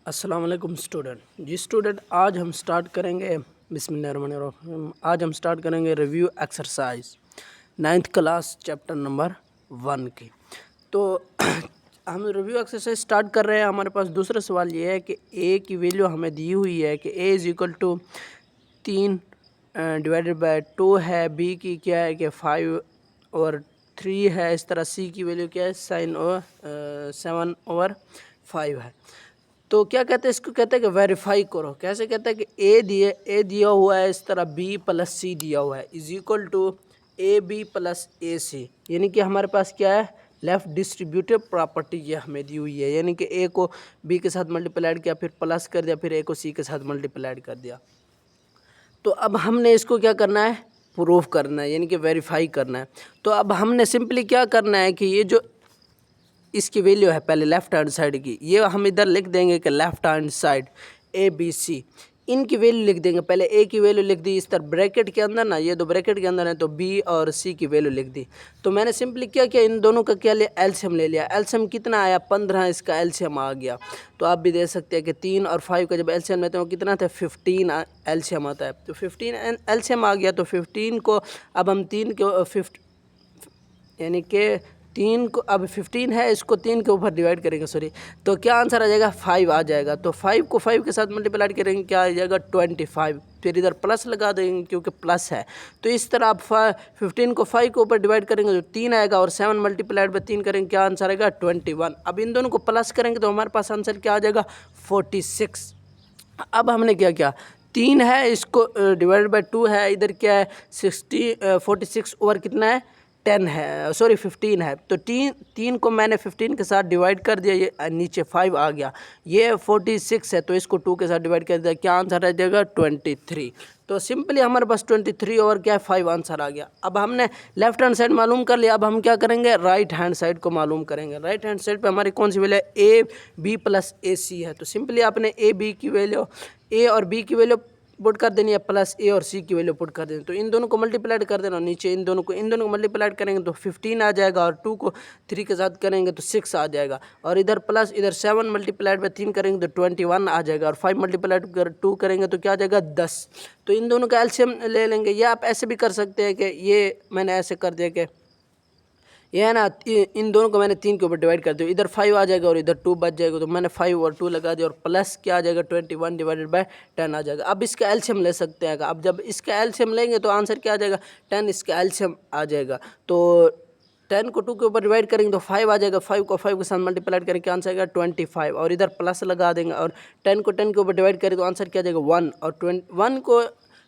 अस्सलाम वालेकुम स्टूडेंट। जी स्टूडेंट, आज हम स्टार्ट करेंगे बिस्मिल्लाहिर्रहमानिर्रहीम। आज हम स्टार्ट करेंगे review exercise 9th class chapter number 1 की। तो हम रिव्यू एक्सरसाइज स्टार्ट कर रहे हैं। हमारे पास दूसरा सवाल ये है कि ए की वैल्यू हमें दी हुई है कि A is equal to 3 divided by 2 है। बी की क्या है कि 5 और 3 है। इस तरह सी की वैल्यू क्या है, साइन और 7/5 है। तो क्या कहते हैं, इसको कहते हैं कि वेरीफाई करो। कैसे कहते हैं कि ए दिया हुआ है, इस तरह बी प्लस सी दिया हुआ है, is equal to A B plus A C. यानी कि हमारे पास क्या है, लेफ्ट डिस्ट्रीब्यूटिव प्रॉपर्टी ये हमें दी हुई है। यानी कि ए को बी के साथ मल्टीप्लाइड किया, फिर प्लस कर दिया, फिर ए को सी के साथ मल्टीप्लाइड कर दिया। तो अब हमने इसको क्या करना है, प्रूफ करना है, यानी कि वेरीफाई करना है। तो अब हमने सिंपली क्या करना है कि ये जो इसकी वैल्यू है पहले लेफ्ट हैंड साइड की, ये हम इधर लिख देंगे कि left hand side A B C, इनकी वैल्यू लिख देंगे। पहले ए की वैल्यू लिख दी इस तरह ब्रैकेट के अंदर ना, ये दो ब्रैकेट के अंदर है, तो बी और सी की वैल्यू लिख दी। तो मैंने सिंपली क्या किया, इन दोनों का क्या लिया, एलसीएम ले लिया। एलसीएम कितना आया, 15, इसका एलसीएम आ गया। तो आप भी दे सकते हैं कि 3 और 5 का जब एलसीएम लेते हैं कितना था, 15 एलसीएम आता है। तो 15 एलसीएम आ गया। तो 15 को अब हम 3 के 50 यानी कि 3 को अब 15 है, इसको 3 के ऊपर डिवाइड करेंगे, सॉरी, तो क्या आंसर आ जाएगा, 5 आ जाएगा। तो 5 को 5 के साथ मल्टीप्लाई करेंगे, क्या आ जाएगा, 25। फिर इधर प्लस लगा देंगे क्योंकि प्लस है। तो इस तरह आप 15 को 5 के ऊपर डिवाइड करेंगे तो 3 आएगा, और 7 मल्टीप्लाइड बाय 3 करेंगे, क्या आंसर आएगा, 21। अब इन दोनों को प्लस करेंगे तो हमारे पास आंसर क्या आ जाएगा, 46। अब हमने क्या किया, 3 है, इसको डिवाइड बाय 2 है, इधर क्या है 46 ओवर कितना है, 10 है, सॉरी 15 है। तो 3 को मैंने 15 के साथ डिवाइड कर दिया, ये नीचे 5 आ गया, ये 46 है, तो इसको 2 के साथ डिवाइड कर दिया, क्या आंसर आ जाएगा, 23। तो सिंपली हमारे पास 23 और क्या है 5 आंसर आ गया। अब हमने लेफ्ट हैंड साइड मालूम कर लिया, अब हम क्या करेंगे, राइट हैंड साइड को मालूम करेंगे। राइट हैंड साइड पे हमारी कौन सी वैल्यू है, ए बी प्लस ए सी है। तो सिंपली आपने ए बी की वैल्यू, ए और बी की वैल्यू पुट कर देनी है, प्लस ए और सी की वैल्यू पुट कर देनी। तो इन दोनों को मल्टीप्लाइड कर देना, नीचे इन दोनों को मल्टीप्लाइड करेंगे तो 15 आ जाएगा, और 2 को 3 के साथ करेंगे तो 6 आ जाएगा, और इधर प्लस इधर 7 मल्टीप्लाइड बाय 3 करेंगे तो 21 आ जाएगा, और 5 मल्टीप्लाइड कर 2 करेंगे तो क्या आ जाएगा, 10। तो इन दोनों का एलसीएम ले लेंगे, या आप ऐसे भी कर सकते हैं कि ये मैंने ऐसे कर दिया कि ये है ना, इन दोनों को मैंने 3 के ऊपर डिवाइड कर दिया, इधर 5 आ जाएगा और इधर 2 बच जाएगा, तो मैंने 5 और 2 लगा दिया, और प्लस क्या आ जाएगा, 21 डिवाइडेड बाय 10 आ जाएगा। अब इसका एलसीएम ले सकते हैं। अब जब इसका एलसीएम लेंगे तो आंसर क्या आ जाएगा, 10 इसका एलसीएम आ जाएगा। तो 10 को 2 के ऊपर डिवाइड करेंगे तो 5 आ जाएगा, 5 को 5 के साथ मल्टीप्लाइड करेंगे, क्या आंसर आएगा, 25, और इधर प्लस लगा देंगे, और 10 को 10 के ऊपर डिवाइड करें तो आंसर क्या आ जाएगा, 1, और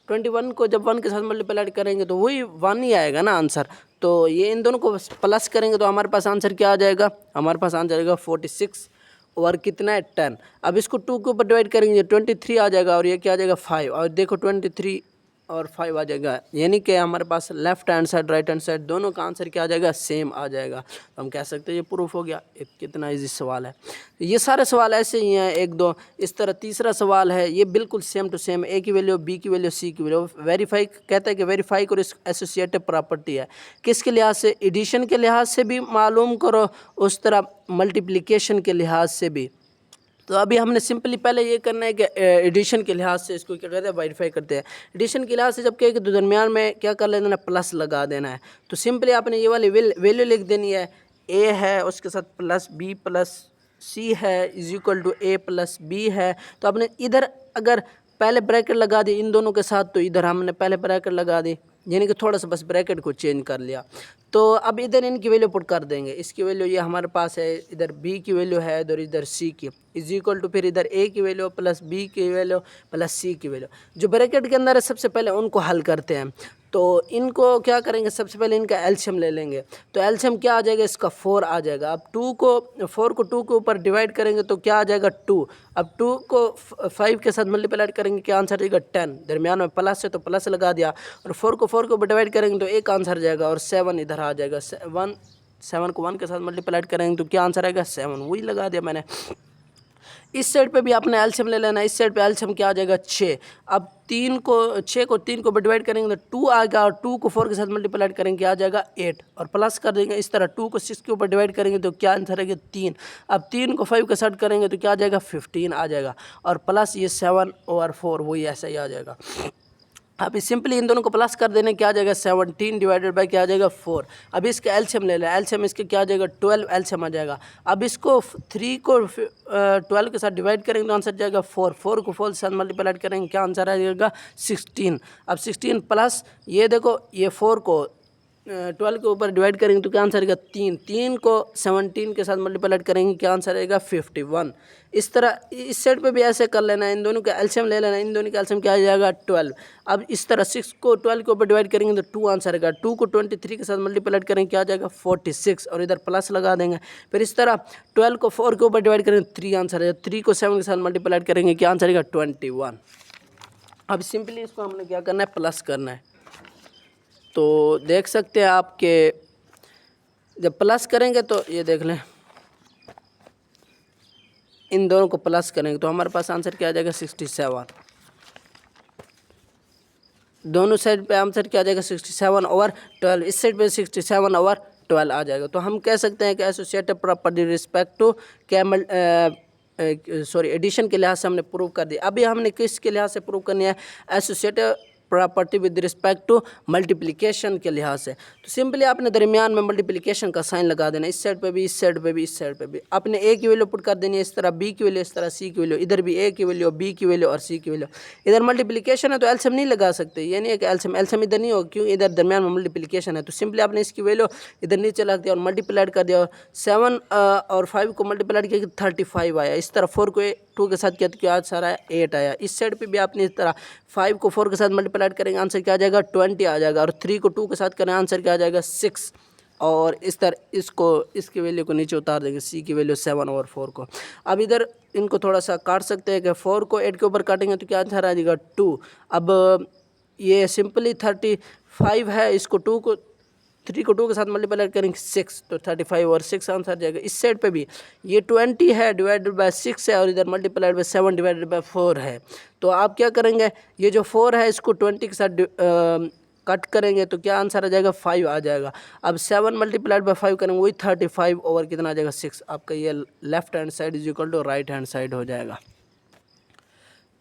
21 को जब 1 के साथ मल्टीप्लाइड करेंगे तो वही 1 ही आएगा ना आंसर। तो ये इन दोनों को प्लस करेंगे तो हमारे पास आंसर क्या आ जाएगा, हमारे पास आंसर आएगा 46 और कितना है, 10। अब इसको 2 के ऊपर डिवाइड करेंगे 23 आ जाएगा, और ये क्या आ जाएगा, 5, और देखो 23 और 5 आ जाएगा। यानी कि हमारे पास left hand side right hand side दोनों का आंसर क्या आ जाएगा, सेम आ जाएगा। तो हम कह सकते हैं ये प्रूफ हो गया। कितना इजी सवाल है। ये सारे सवाल ऐसे ही हैं, एक दो इस तरह। तीसरा सवाल है, ये बिल्कुल सेम टू सेम, ए की वैल्यू बी की वैल्यू सी की वैल्यू वेरीफाई, कहता है कि वेरीफाई करो, एसोसिएटिव प्रॉपर्टी है। किसके लिहाज से, एडिशन के लिहाज से भी मालूम करो, उस तरह मल्टीप्लिकेशन के लिहाज से भी। तो अभी हमने सिंपली पहले ये करना है कि एडिशन के लिहाज से इसको क्या कहते हैं, वेरीफाई करते हैं। एडिशन के लिहाज से जब क्या है कि दरमियान में क्या कर लेना है, प्लस लगा देना है। तो सिंपली आपने ये वाली वैल्यू लिख देनी है, ए है उसके साथ प्लस बी प्लस सी है is equal to A plus B है। तो आपने इधर अगर पहले ब्रैकेट लगा दी इन दोनों के साथ, तो इधर हमने पहले ब्रैकेट लगा दी, यानी कि थोड़ा सा बस ब्रैकेट को चेंज कर लिया। तो अब इधर इनकी वैल्यू पुट कर देंगे। इसकी वैल्यू ये हमारे पास है, इधर बी की वैल्यू है, इधर सी की, इज इक्वल टू फिर इधर ए की वैल्यू प्लस बी की वैल्यू प्लस सी की वैल्यू। जो ब्रैकेट के अंदर है सबसे पहले उनको हल करते हैं। तो इनको क्या करेंगे, सबसे पहले इनका एलसीएम ले लेंगे। तो एलसीएम क्या आ जाएगा, इसका 4 आ जाएगा। अब 4 को 2 के ऊपर डिवाइड करेंगे तो क्या आ जाएगा, 2। अब 2 को 5 के साथ मल्टीप्लाई करेंगे, क्या आंसर आएगा, 10। दरमियान में प्लस है तो प्लस लगा दिया, और 4 को 4 के ऊपर डिवाइड करेंगे तो एक आंसर जाएगा, और 7 इधर आ जाएगा। 7 को 1 के साथ मल्टीप्लाई करेंगे तो क्या आंसर आएगा, 7, वही लगा दिया मैंने। इस साइड पे भी आपने एलसीएम ले लेना है। इस साइड पे एलसीएम क्या आ जाएगा 6। अब 6 को 3 को डिवाइड करेंगे तो 2 आएगा और 2 को 4 के साथ मल्टीप्लाई करेंगे क्या आ जाएगा 8 और प्लस कर देंगे इस तरह। 2 को 6 के ऊपर डिवाइड करेंगे तो क्या आंसर आएगा 3। अब 3 को 5 के साथ करेंगे तो क्या आ जाएगा 15 आ जाएगा और प्लस ये 7/4 वही ऐसा ही आ जाएगा। अब सिंपली इन दोनों को प्लस कर देने क्या आ जाएगा 17 डिवाइडेड बाय क्या आ जाएगा 4। अब इसका एलसीएम ले लें। एलसीएम इसके क्या आ जाएगा 12 एलसीएम आ जाएगा। अब इसको 3 को 12 के साथ डिवाइड करेंगे तो आंसर जाएगा 4। 4 को 4 के साथ मल्टीप्लाई करेंगे क्या आंसर आ जाएगा 16। अब 16 प्लस ये देखो ये 4 को 12 के ऊपर डिवाइड करेंगे तो क्या आंसर आएगा 3। 3 को 17 के साथ मल्टीप्लाई करेंगे क्या आंसर आएगा 51। इस तरह इस साइड पे भी ऐसे कर लेना है। इन दोनों का एलसीएम ले लेना है। इन दोनों का एलसीएम क्या आ जाएगा 12। अब इस तरह 6 को 12 के ऊपर डिवाइड करेंगे तो 2 आंसर आएगा। 2 को 23 के साथ मल्टीप्लाई करेंगे क्या आ जाएगा 46 और इधर प्लस लगा देंगे। फिर इस तरह 12 को 4 के ऊपर डिवाइड करेंगे 3 आंसर आएगा। 3 को 7 के साथ मल्टीप्लाई करेंगे क्या आंसर आएगा 21। अब सिंपली इसको हमने क्या करना है प्लस करना है। तो देख सकते हैं आपके जब प्लस करेंगे तो ये देख लें इन दोनों को प्लस करेंगे तो हमारे पास आंसर क्या आ जाएगा 67। दोनों साइड पे आंसर क्या आ जाएगा 67/12। इस साइड पे 67/12 आ जाएगा। तो हम कह सकते हैं कि associative property respect to camel addition के लिहाज से हमने प्रूव कर दिया। अभी हमने किसके लिहाज से प्रूव करनी है associative property with respect to multiplication के लिहाज से। तो सिंपली आपने दरमियान में मल्टीप्लिकेशन का साइन लगा देना। इस साइड पे भी, इस साइड पे भी, इस साइड पे भी। आपने ए की वैल्यू पुट कर देनी है इस तरह, बी की वैल्यू इस तरह, सी की वैल्यू इधर भी, ए की वैल्यू, बी की वैल्यू और सी की वैल्यू। इधर मल्टीप्लिकेशन है तो एलसीएम नहीं लगा सकते। ये नहीं है कि एलसीएम इधर नहीं होगा क्योंकि इधर दरमियान में मल्टीप्लिकेशन है। तो सिंपली आपने इसकी वैल्यू इधर नीचे रख दिया और मल्टीप्लाइड कर दिया। 7 और 5 को मल्टीप्लाइड किया 35 आया। इस तरह 4 को 2 के साथ किया तो क्या आंसर आया 8 आया। इस साइड पे भी आपने इस तरह 5 को 4 के साथ मल्टीप्लाई करेंगे आंसर क्या आ जाएगा 20 आ जाएगा और 3 को 2 के साथ करें आंसर क्या आ जाएगा 6। और इस तरह इसकी वैल्यू को नीचे उतार देंगे, सी की वैल्यू 7 और 4 को। अब इधर इनको थोड़ा सा काट सकते हैं कि 4 को 8 के ऊपर काटेंगे तो क्या आंसर आ जाएगा 2। अब ये सिंपली 35 है, इसको 3 को 2 के साथ मल्टीप्लाई करेंगे 6 तो 35 और 6 आंसर आ जाएगा। इस साइड पे भी ये 20 है डिवाइडेड बाय 6 है और इधर मल्टीप्लाइड बाय 7 डिवाइडेड बाय 4 है। तो आप क्या करेंगे ये जो 4 है इसको 20 के साथ कट करेंगे तो क्या आंसर आ जाएगा 5 आ जाएगा। अब 7 मल्टीप्लाइड बाय 5 करेंगे वही 35 ओवर कितना आ जाएगा 6। आपका ये left hand side is equal to right hand side हो जाएगा।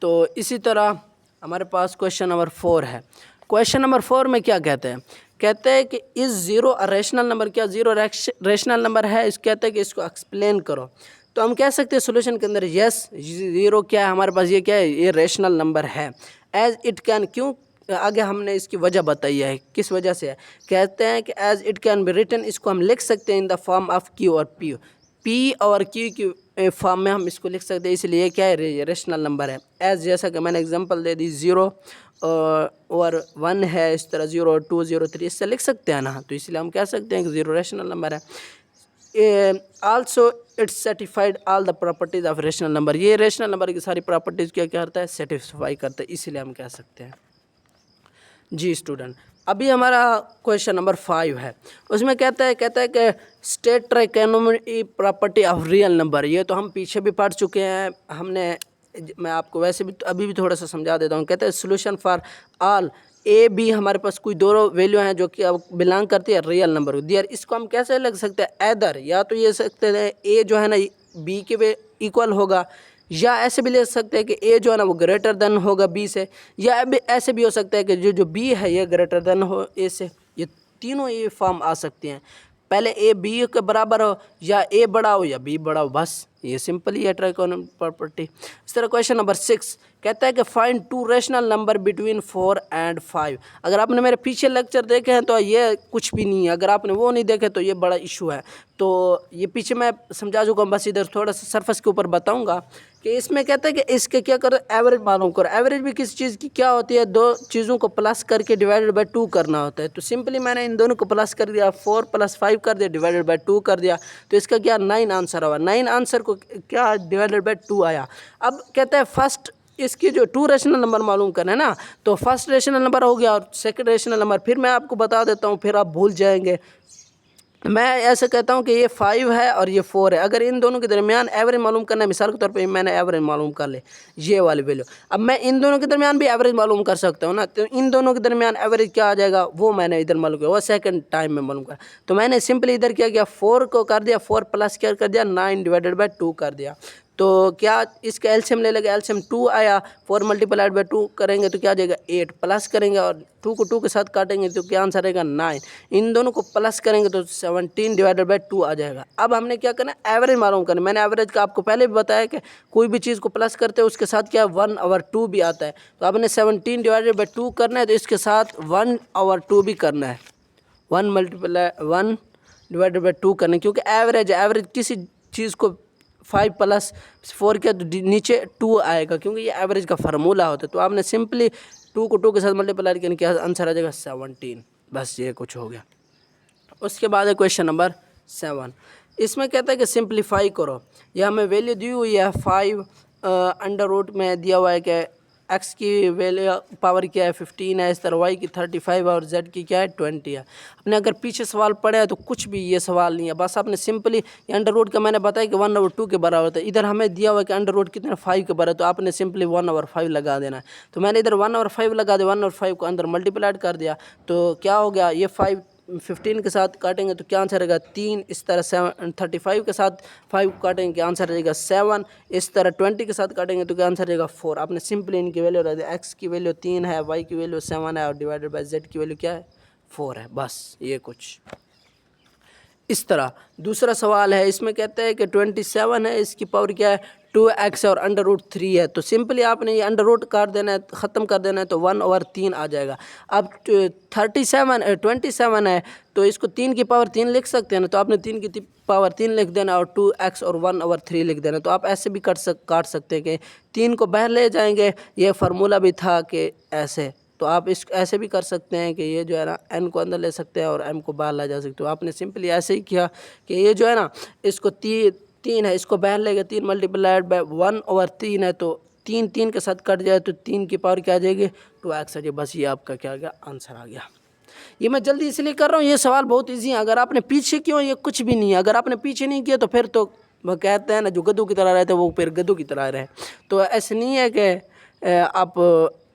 तो इसी तरह हमारे पास क्वेश्चन नंबर 4 है। क्वेश्चन नंबर 4 में क्या कहते हैं कि इस ज़ीरो रेशनल नंबर, क्या ज़ीरो रेशनल नंबर है, इस कहते हैं कि इसको एक्सप्लेन करो। तो हम कह सकते हैं सोल्यूशन के अंदर यस ज़ीरो क्या है हमारे पास, ये क्या है ये रेशनल नंबर है। एज इट कैन, क्यों आगे हमने इसकी वजह बताई है किस वजह से है। कहते हैं कि as it can be written, इसको हम लिख सकते हैं in the form of Q और पी और क्यू की फॉर्म में हम इसको लिख सकते हैं, इसलिए क्या है रेशनल नंबर है। एज जैसा कि मैंने एग्जांपल दे दी 0 और 1 है, इस तरह 0 2 0 3 इससे लिख सकते हैं ना। तो इसलिए हम कह सकते हैं कि ज़ीरो रेशनल नंबर है। Also it's satisfied all the properties of rational number, ये रेशनल नंबर की सारी प्रॉपर्टीज़ क्या करता है सेटिस्फाई करता है, इसीलिए हम कह सकते हैं। जी स्टूडेंट, अभी हमारा क्वेश्चन नंबर 5 है। उसमें कहता है कि state trigonometry property of real number. ये तो हम पीछे भी पढ़ चुके हैं मैं आपको वैसे भी अभी भी थोड़ा सा समझा देता हूँ। कहते हैं solution for all A B, हमारे पास कोई दो वैल्यू हैं जो कि अब बिलोंग करती है रियल नंबर को। दियर इसको हम कैसे लग सकते हैं एदर, या तो ये सकते हैं ए जो है ना बी के इक्वल होगा, या ऐसे भी ले सकते हैं कि ए जो है ना वो ग्रेटर देन होगा बी से, या ऐसे भी हो सकता है कि जो बी है ये ग्रेटर देन हो ए से। ये तीनों ये फॉर्म आ सकती हैं, पहले ए बी के बराबर हो या ए बड़ा हो या बी बड़ा हो, बस ये सिंपल ही है ट्राइकोनोमेट्रिक प्रॉपर्टी। इस तरह क्वेश्चन नंबर 6 कहता है कि find 2 rational number between 4 and 5। अगर आपने मेरे पीछे लेक्चर देखे हैं तो ये कुछ भी नहीं है, अगर आपने वो नहीं देखे तो ये बड़ा इशू है। तो ये पीछे मैं समझा चुका हूँ, बस इधर थोड़ा सा सरफेस के ऊपर बताऊँगा कि इसमें कहता है कि इसके क्या करो एवरेज मालूम करो। एवरेज भी किसी चीज़ की क्या होती है, दो चीज़ों को प्लस करके डिवाइडेड बाय 2 करना होता है। तो सिंपली मैंने इन दोनों को प्लस कर दिया, 4 + 5 कर दिया डिवाइडेड बाय 2 कर दिया, तो इसका क्या 9 आंसर हुआ। 9 आंसर को क्या डिवाइडेड बाय 2 आया। अब कहता है फर्स्ट इसकी जो 2 रेशनल नंबर मालूम करना है ना, तो फर्स्ट रेशनल नंबर हो गया और सेकंड रेशनल नंबर फिर मैं आपको बता देता हूँ, फिर आप भूल जाएंगे। मैं ऐसे कहता हूँ कि ये 5 है और ये 4 है। अगर इन दोनों के दरमियान एवरेज मालूम करना है, मिसाल के तौर पे मैंने एवरेज मालूम कर ले ये वाली वैल्यू, अब मैं इन दोनों के दरमियान भी एवरेज मालूम कर सकता हूँ ना। तो इन दोनों के दरमियान एवरेज क्या आ जाएगा वो मैंने इधर मालूम किया, वो सेकंड टाइम में मालूम करा। तो मैंने सिंपली इधर क्या किया, 4 को कर दिया, 4 प्लस क्या कर दिया, 9/2 कर दिया। तो क्या इसका एलसीएम ले लेगा, एलसीएम 2 आया, 4 मल्टीप्लाइड बाई 2 करेंगे तो क्या आ जाएगा 8, प्लस करेंगे और 2 को 2 के साथ काटेंगे तो क्या आंसर आएगा 9। इन दोनों को प्लस करेंगे तो 17/2 आ जाएगा। अब हमने क्या करना है, एवरेज मालूम करना। मैंने एवरेज का आपको पहले भी बताया कि कोई भी चीज़ को प्लस करते हैं उसके साथ क्या 1/2 भी आता है। तो आपने 17/2 करना है तो इसके साथ 1/2 भी करना है, 1/2 करना है, क्योंकि एवरेज किसी चीज़ को 5 + 4 किया तो नीचे 2 आएगा, क्योंकि ये एवरेज का फार्मूला होता है। तो आपने सिंपली 2 को 2 के साथ मल्टीप्लाई करने क्या आंसर आ जाएगा 17। बस ये कुछ हो गया। उसके बाद है क्वेश्चन नंबर 7। इसमें कहता है कि सिंप्लीफाई करो। यह हमें वैल्यू दी हुई है 5 अंडर रूट में दिया हुआ है कि एक्स की वैल्यू पावर क्या है 15 है, इस तरह वाई की 35 और जेड की क्या है 20 है। आपने अगर पीछे सवाल पढ़े है तो कुछ भी ये सवाल नहीं है, बस आपने सिंपली अंडर रूट का मैंने बताया कि 1/2 के बराबर होता है। इधर हमें दिया हुआ है कि अंडर रूट कितना 5 के बराबर, तो आपने सिंपली 1/5 लगा देना है। तो मैंने इधर 1/5 लगा दिया, 1/5 को अंदर मल्टीप्लाइड कर दिया तो क्या हो गया, ये 15 के साथ काटेंगे तो क्या आंसर रहेगा 3। इस तरह 35 के साथ 5 काटेंगे क्या आंसर रहेगा 7। इस तरह 20 के साथ काटेंगे तो क्या आंसर रहेगा 4। आपने सिंपली इनकी वैल्यू रख दिया, एक्स की वैल्यू 3 है, वाई की वैल्यू 7 है और डिवाइडेड बाय जेड की वैल्यू क्या है 4 है। बस ये कुछ इस तरह। दूसरा सवाल है, इसमें कहते हैं कि 27 है, इसकी पावर क्या है 2x और अंडर रूट 3 है। तो सिंपली आपने ये अंडर रूट काट देना है, ख़त्म कर देना है तो 1/3 आ जाएगा। अब 27 है तो इसको 3 की पावर 3 लिख सकते हैं ना, तो आपने 3 की पावर 3 लिख देना और 2x और 1/3 लिख देना। तो आप ऐसे भी काट सकते हैं कि 3 को बाहर ले जाएंगे, ये फार्मूला भी था कि ऐसे। तो आप इस ऐसे भी कर सकते हैं कि ये जो है ना n को अंदर ले सकते हैं और m को बाहर ला जा सकते हो। आपने सिंपली ऐसे ही किया कि ये जो है ना इसको 3 है, इसको बाहर ले गया, 3 मल्टीप्लाइड बाय 1/3 है तो 3 के साथ कट जाए तो 3 की पावर क्या आ जाएगी 2x आ जाएगी। बस ये आपका क्या आ गया आंसर आ गया। ये मैं जल्दी इसलिए कर रहा हूँ, ये सवाल बहुत ईजी है। अगर आपने पीछे किया ये कुछ भी नहीं है, अगर आपने पीछे नहीं किया तो फिर तो वो कहते हैं ना जो गधों की तरह रहते हैं वो फिर गधों की तरह रहे। तो ऐसे नहीं है कि आप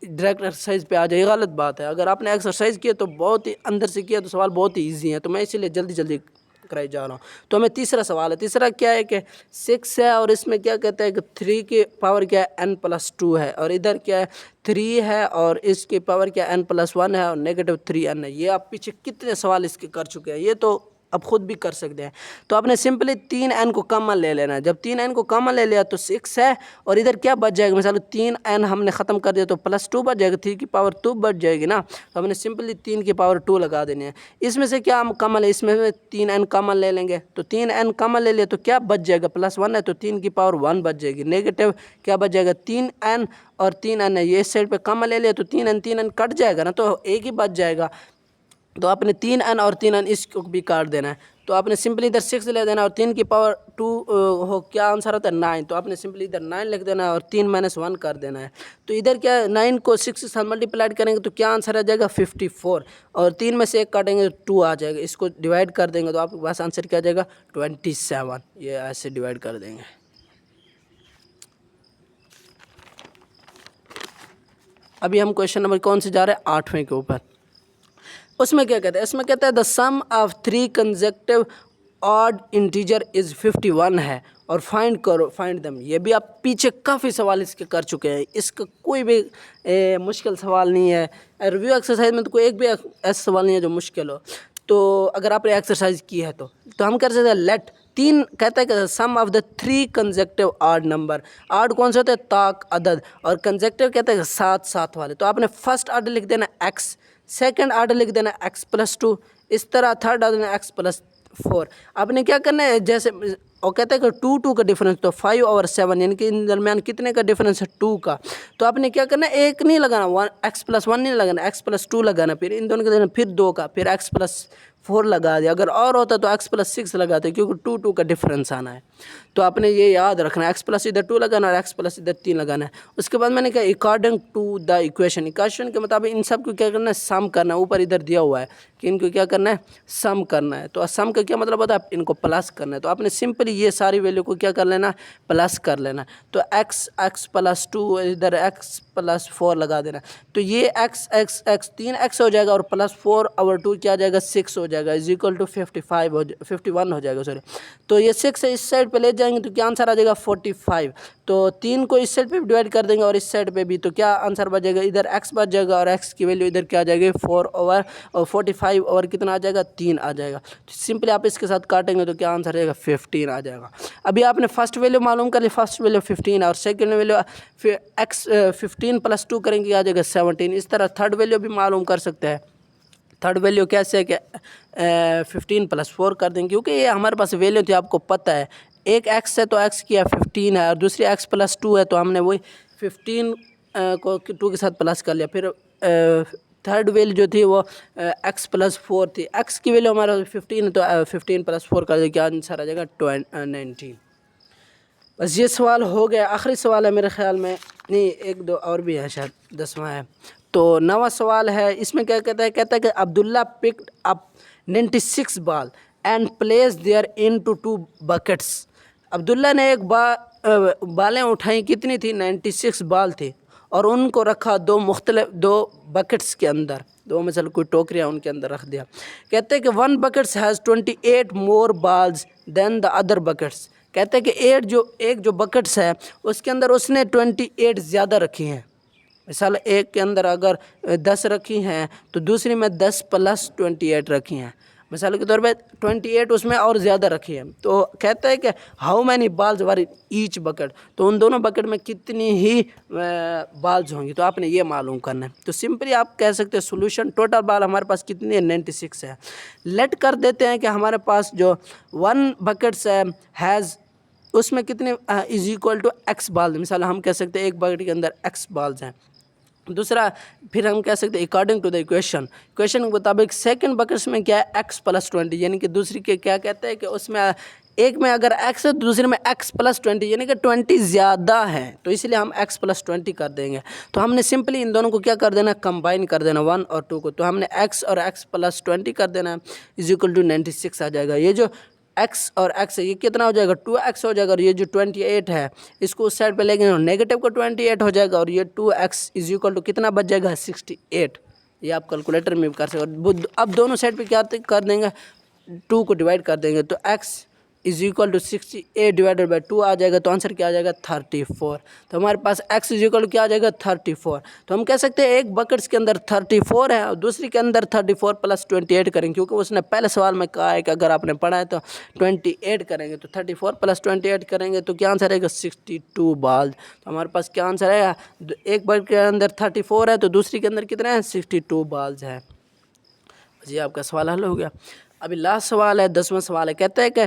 डायरेक्ट एक्सरसाइज पे आ जाए, गलत बात है। अगर आपने एक्सरसाइज किया तो बहुत ही अंदर से किया तो सवाल बहुत ही ईजी है। तो मैं इसीलिए जल्दी जल्दी कराई जा रहा हूँ। तो हमें तीसरा सवाल है, तीसरा क्या है कि 6 है और इसमें क्या कहते हैं कि 3 की पावर क्या है n+2 है और इधर क्या है 3 है और इसकी पावर क्या है n+1 है और -3n है। ये आप पीछे कितने सवाल इसके कर चुके हैं, ये तो अब खुद भी कर सकते हैं। तो आपने सिंपली 3n को कॉमन ले लेना है। जब 3n को कॉमन ले लिया तो 6 है और इधर क्या बच जाएगा, मिसाल 3n हमने ख़त्म कर दिया तो +2 बच जाएगा, 3 की पावर 2 बच जाएगी ना। तो हमने सिंपली 3 की पावर 2 लगा देनी है। इसमें से क्या हम कॉमन है, इसमें 3n कॉमन ले लेंगे तो 3n कॉमन ले लिया तो क्या बच जाएगा +1 है तो 3 की पावर 1 बच जाएगी। नेगेटिव क्या बच जाएगा 3n और 3n है, ये इस साइड पर कॉमन ले लिया तो 3n कट जाएगा ना, तो एक ही बच जाएगा। तो आपने 3n और 3n इसको भी काट देना है। तो आपने सिंपली इधर 6 ले देना और 3 की पावर 2 हो क्या आंसर आता है 9। तो आपने सिंपली इधर 9 लिख देना है और 3 - 1 कर देना है। तो इधर क्या 9 को 6 के साथ मल्टीप्लाइड करेंगे तो क्या आंसर आ जाएगा 54 और 3 में से 1 काटेंगे तो 2 आ जाएगा। इसको डिवाइड कर देंगे तो आपके पास आंसर क्या आ जाएगा 27। ये ऐसे डिवाइड कर देंगे। अभी हम क्वेश्चन नंबर कौन से जा रहे हैं 8वें के ऊपर। उसमें क्या कहते हैं, इसमें कहता है the sum of 3 consecutive odd integer is 51 है और फाइंड देम। ये भी आप पीछे काफ़ी सवाल इसके कर चुके हैं, इसका कोई भी मुश्किल सवाल नहीं है। रिव्यू एक्सरसाइज में तो कोई एक भी ऐसा सवाल नहीं है जो मुश्किल हो। तो अगर आपने एक्सरसाइज की है तो हम कर सकते हैं लेट 3 कहता है कि sum of the 3 consecutive odd number. Odd कौन से होते हैं ताक अदद और कंसेक्यूटिव कहते हैं 7 वाले। तो आपने फर्स्ट ऑर्डर लिख देना x, सेकंड ऑर्डर लिख देना x+2, इस तरह थर्ड ऑर्डर x+4। आपने क्या करना है जैसे और कहते हैं कि 2 का डिफरेंस तो 5 और 7 यानी कि इन दरमियान कितने का डिफरेंस है 2 का। तो आपने क्या करना है एक नहीं लगाना, x+1 नहीं लगाना, x+2 लगाना, फिर इन दोनों के दरमियान फिर 2 का, फिर x+4 4 लगा दिया, अगर और होता तो x प्लस 6 लगाते, क्योंकि 2 का डिफरेंस आना है। तो आपने ये याद रखना है, x प्लस इधर 2 लगाना और x प्लस इधर 3 लगाना है। उसके बाद मैंने कहा अकॉर्डिंग टू द इक्वेशन के मुताबिक इन सब को क्या करना है, सम करना है। ऊपर इधर दिया हुआ है कि इनको क्या करना है, सम करना है। तो सम का क्या मतलब होता है, इनको प्लस करना है। तो आपने सिंपली ये सारी वैल्यू को क्या कर लेना, प्लस कर लेना। तो x प्लस 2 इधर x प्लस 4 लगा देना। तो ये x 3x हो जाएगा और प्लस 4/2 क्या आ जाएगा, 6 हो जाएगा, इज इक्वल टू 51 हो जाएगा, सॉरी। तो ये 6 इस साइड पे ले जाएंगे तो क्या आंसर आ जाएगा, 45। तो 3 को इस साइड पे डिवाइड कर देंगे और इस साइड पे भी, तो क्या आंसर बच जाएगा, इधर x बच जाएगा और x की वैल्यू इधर क्या आ जाएगी, 4/45 और कितना आ जाएगा, 3 आ जाएगा। तो सिंपली आप इसके साथ काटेंगे तो क्या आंसर आएगा, 15 आ जाएगा। अभी आपने फर्स्ट वैल्यू मालूम कर ली, फर्स्ट वैल्यू 15 और सेकंड वैल्यू फिर x 15 प्लस 2 करेंगे आ जाएगा 17। इस तरह थर्ड वैल्यू भी मालूम कर सकते हैं। थर्ड वैल्यू कैसे है कि 15 प्लस 4 कर देंगे, क्योंकि ये हमारे पास वैल्यू थी, आपको पता है। एक x है तो x किया 15 है और दूसरी x प्लस 2 है, तो हमने वही 15 को 2 के साथ प्लस कर लिया। फिर थर्ड वैल्यू जो थी वो x प्लस 4 थी। x की वैल्यू हमारा 15 है तो 15 प्लस 4 कर देंगे, क्या आंसर आ जाएगा, 19। बस ये सवाल हो गया, आखिरी सवाल है मेरे ख्याल में, नहीं 1-2 और भी है, शायद 10वां है। तो 9वां सवाल है, इसमें क्या कहता है कि Abdullah picked up 96 ball and place there into 2 buckets. Abdullah ने एक बालें उठाई, कितनी थी, 96 बॉल थी, और उनको रखा दो बकेट्स के अंदर, दो मतलब कोई टोकरियाँ उनके अंदर रख दिया। कहते हैं कि 1 buckets has 28 more balls than the other buckets. कहते हैं कि एक जो बकेट्स है उसके अंदर उसने 28 ज़्यादा रखी हैं। मिसाल एक के अंदर अगर 10 रखी हैं तो दूसरी में 10 प्लस 28 रखी हैं, मिसाल के तौर पे 28 उसमें और ज़्यादा रखी है। तो कहता है कि how many balls were in each bucket, तो उन दोनों बकेट में कितनी ही बॉल्स होंगी, तो आपने ये मालूम करना है। तो सिंपली आप कह सकते हैं सोल्यूशन, टोटल बॉल हमारे पास कितनी है, 96 है। लेट कर देते हैं कि हमारे पास जो 1 बकेट्स है हैज़, उसमें कितने is equal to x ball, मिसाल हम कह सकते हैं एक बकेट के अंदर x बॉल्स हैं। दूसरा फिर हम कह सकते हैं अकॉर्डिंग टू द इक्वेशन के मुताबिक सेकंड बकेट्स में क्या है, x प्लस 20, यानी कि दूसरी के क्या कहते हैं कि उसमें एक में अगर x है तो दूसरे में x प्लस 20, यानी कि 20 ज़्यादा है, तो इसलिए हम x प्लस 20 कर देंगे। तो हमने सिंपली इन दोनों को क्या कर देना, कंबाइन कर देना 1 और 2 को, तो हमने x और x प्लस 20 कर देना इज इक्वल टू 96 आ जाएगा। ये जो x और x है ये कितना हो जाएगा, 2x हो जाएगा, और ये जो 28 है इसको उस साइड पे लेंगे नेगेटिव को 28 हो जाएगा, और ये 2x इज इक्वल टू कितना बच जाएगा, 68। ये आप कैलकुलेटर में भी कर सकते। अब दोनों साइड पे क्या कर देंगे, 2 को डिवाइड कर देंगे, तो x is equal to 68 divided by 2 आ जाएगा, तो आंसर क्या आ जाएगा, 34। तो हमारे पास x इज इक्वल टू क्या आ जाएगा, 34। तो हम कह सकते हैं एक बकेट्स के अंदर 34 है और दूसरी के अंदर 34 प्लस 28 करेंगे, क्योंकि उसने पहले सवाल में कहा है कि अगर आपने पढ़ा है तो 28 करेंगे, तो 34 प्लस 28 करेंगे तो क्या आंसर आएगा, 62 बॉल। तो हमारे पास क्या आंसर आएगा, एक बकेट के अंदर 34 है तो दूसरी के अंदर कितना है, 62 बॉल्स है। जी आपका सवाल हल हो गया। अभी लास्ट सवाल है, 10वां सवाल है, कहते हैं कि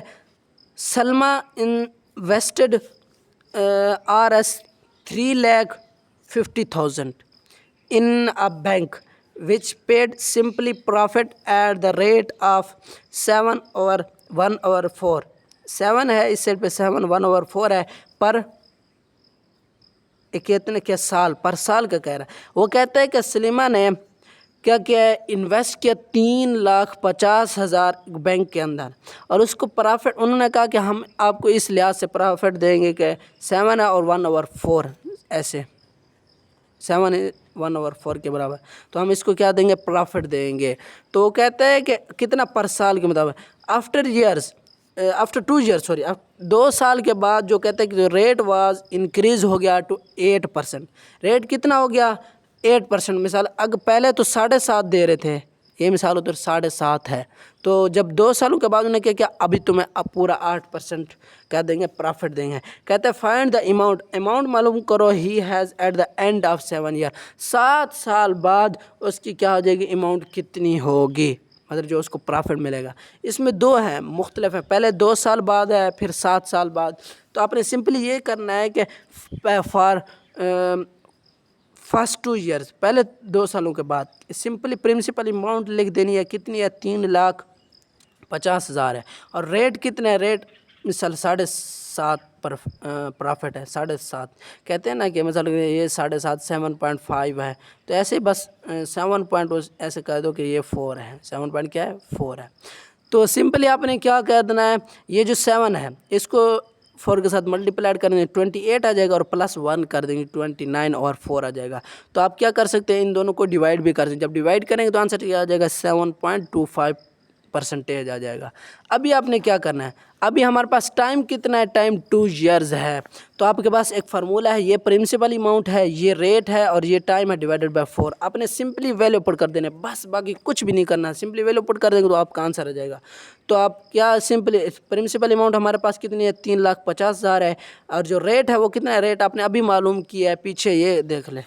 Salma invested Rs 3,50,000 in a bank which paid simply profit at the rate of 7/1/4। 7 है इस साइड पे, 7/1/4 है पर कितने के साल, पर साल का कह रहा है। वो कहता है कि सलीमा ने क्या किया है, इन्वेस्ट किया 3,50,000 बैंक के अंदर, और उसको प्रॉफिट उन्होंने कहा कि हम आपको इस लिहाज से प्रॉफिट देंगे कि 7 है और 1/4, ऐसे 7 1/4 के बराबर, तो हम इसको क्या देंगे, प्रॉफिट देंगे। तो वो कहता है कि कितना, पर साल के मुताबिक, आफ्टर 2 ईयर्स, सॉरी 2 साल के बाद, जो कहते हैं कि जो रेट वाज इंक्रीज़ हो गया टू 8%। रेट कितना हो गया, 8%। मिसाल अगर पहले तो 7.5 दे रहे थे, ये मिसाल उधर 7.5 है, तो जब 2 सालों के बाद उन्हें क्या किया, अभी तुम्हें अब पूरा 8% क्या देंगे, प्रॉफिट देंगे। कहते हैं फाइंड द अमाउंट मालूम करो he has at the end of 7 year. 7 साल बाद उसकी क्या हो जाएगी, अमाउंट कितनी होगी, मतलब जो उसको प्रॉफिट मिलेगा। इसमें 2 हैं, मुख्तलिफ है, पहले 2 साल बाद है, फिर 7 साल बाद। तो आपने सिंपली ये करना है कि फॉर फर्स्ट 2 ईयर्स, पहले 2 सालों के बाद सिंपली प्रिंसिपल अमाउंट लिख देनी है, कितनी है, 3 लाख 50,000 है। और रेट कितने है, रेट मिसाल 7.5 पर प्रॉफिट है, 7.5 कहते हैं ना कि मिसाल ये 7.5 7.5 है, तो ऐसे ही बस 7 पॉइंट ऐसे कह दो कि ये 4 है, 7 पॉइंट क्या है 4 है। तो सिंपली आपने क्या कह देना है, ये जो 7 है इसको 4 के साथ मल्टीप्लाइड करेंगे 28 आ जाएगा और +1 कर देंगे 29 और 4 आ जाएगा। तो आप क्या कर सकते हैं, इन दोनों को डिवाइड भी कर सकते हैं। जब डिवाइड करेंगे तो आंसर क्या आ जाएगा 7.25% आ जाएगा। अभी आपने क्या करना है, अभी हमारे पास टाइम कितना है, टाइम 2 ईयर्स है। तो आपके पास एक फार्मूला है, ये प्रिंसिपल अमाउंट है, ये रेट है और ये टाइम है डिवाइडेड बाय 4। आपने सिंपली वैल्यू पुट कर देना है, बस बाकी कुछ भी नहीं करना है, सिंपली वैल्यू पुट कर देंगे तो आपका आंसर आ जाएगा। तो आप क्या सिंपली प्रिंसिपल अमाउंट हमारे पास कितनी है 3,50,000 है और जो रेट है वो कितना है, रेट आपने अभी मालूम किया है, पीछे ये देख ले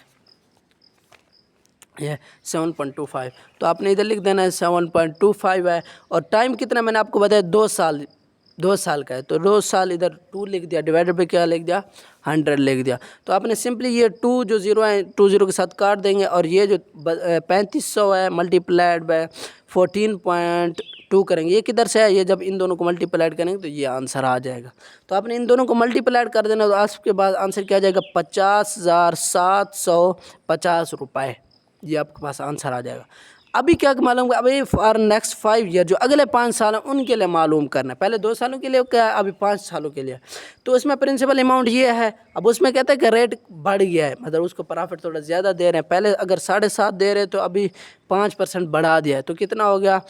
ये 7.25। तो आपने इधर लिख देना है 7.25 है और टाइम कितना मैंने आपको बताया 2 साल, 2 साल का है। तो 2 साल इधर 2 लिख दिया, डिवाइडेड बाय क्या लिख दिया 100 लिख दिया। तो आपने सिंपली ये 2 जो 0 है 2 0 के साथ काट देंगे और ये जो 3500 है मल्टीप्लाइड बाय 14.2 करेंगे, ये किधर से है, ये जब इन दोनों को मल्टीप्लाइड करेंगे तो ये आंसर आ जाएगा। तो आपने इन दोनों को मल्टीप्लाइड कर देना, तो उसके बाद आंसर क्या आ जाएगा 50,750 रुपये, ये आपके पास आंसर आ जाएगा। अभी क्या मालूम, अभी फॉर नेक्स्ट 5 ईयर जो अगले 5 साल हैं उनके लिए मालूम करना है। पहले 2 सालों के लिए क्या है, अभी 5 सालों के लिए। तो उसमें प्रिंसिपल अमाउंट ये है, अब उसमें कहते हैं कि रेट बढ़ गया है, मतलब उसको प्रॉफिट थोड़ा ज़्यादा दे रहे हैं। पहले अगर 7.5 दे रहे तो अभी 5% बढ़ा दिया है, तो कितना हो गया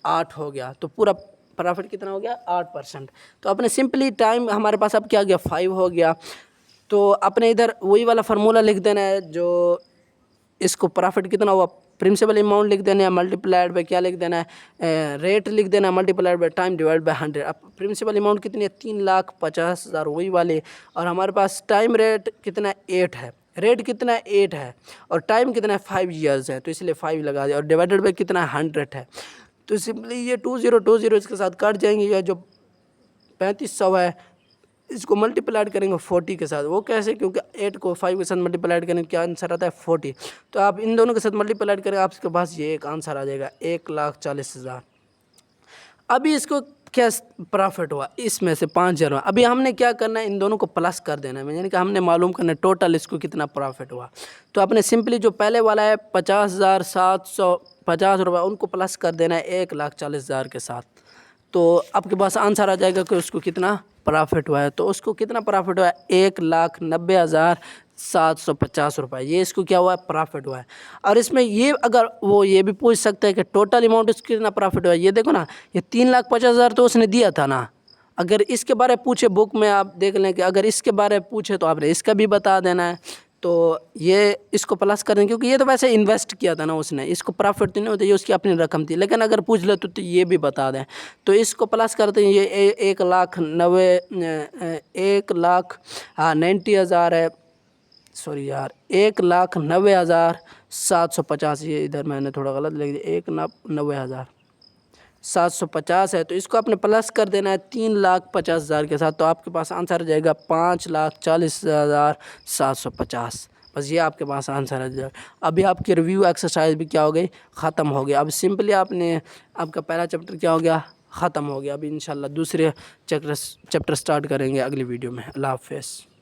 8 हो गया, तो पूरा प्रॉफिट कितना हो गया 8%। तो अपने सिंपली टाइम हमारे पास अब क्या गया 5 हो गया। तो अपने इधर वही वाला फार्मूला लिख देना है, जो इसको प्रॉफिट कितना हुआ प्रिंसिपल अमाउंट लिख देना है मल्टीप्लाइड बाय क्या लिख देना है, रेट लिख देना है multiplied by time divide by 100। अब प्रिंसिपल अमाउंट कितनी है 3,50,000 वही वाले, और हमारे पास टाइम रेट कितना 8 है, रेट कितना 8 है और टाइम कितना है 5 ईयर्स है, तो इसलिए 5 लगा दिया और डिवाइडेड बाय कितना 100 है। तो सिंपली ये 2020 इसके साथ कट जाएंगे, या जो 3500 है इसको मल्टीप्लाइड करेंगे 40 के साथ। वो कैसे, क्योंकि 8 को 5 के साथ मल्टीप्लाइड करेंगे क्या आंसर आता है 40। तो आप इन दोनों के साथ मल्टीप्लाइड करेंगे आपके पास ये एक आंसर आ जाएगा 1,40,000। अभी इसको क्या प्रॉफिट हुआ इसमें से 5,000 हुआ। अभी हमने क्या करना है, इन दोनों को प्लस कर देना है, यानी कि हमने मालूम करना है टोटल इसको कितना प्रॉफिट हुआ। तो आपने सिंपली जो पहले वाला है 50,750 रुपये उनको प्लस कर देना है 1,40,000 के साथ। तो आपके पास आंसर आ जाएगा कि उसको कितना प्रॉफिट हुआ है। तो उसको कितना प्रॉफिट हुआ है 1,90,750 रुपये, ये इसको क्या हुआ है प्रॉफिट हुआ है। और इसमें ये अगर वो ये भी पूछ सकते हैं कि टोटल अमाउंट इसको कितना प्रॉफिट हुआ है। ये देखो ना, ये 3,50,000 तो उसने दिया था ना, अगर इसके बारे में पूछे बुक में आप देख लें कि अगर इसके बारे में पूछे तो आपने इसका भी बता देना है। तो ये इसको प्लस कर दें, क्योंकि ये तो वैसे इन्वेस्ट किया था ना उसने, इसको प्रॉफिट तो नहीं होता, ये उसकी अपनी रकम थी, लेकिन अगर पूछ ले तो ये भी बता दें। तो इसको प्लस करते हैं, ये 1,90,000 है, सॉरी यार 1,90,750, ये इधर मैंने थोड़ा गलत लिख दिया 1,90,750 है। तो इसको आपने प्लस कर देना है 3,50,000 के साथ, तो आपके पास आंसर आ जाएगा 5,40,750। बस ये आपके पास आंसर आ जाएगा। अभी आपकी रिव्यू एक्सरसाइज भी क्या हो गई ख़त्म हो गया। अब सिंपली आपने आपका पहला चैप्टर क्या हो गया ख़त्म हो गया। अभी इंशाल्लाह दूसरे चैप्टर स्टार्ट करेंगे अगली वीडियो में। अल्लाह हाफ़िज़।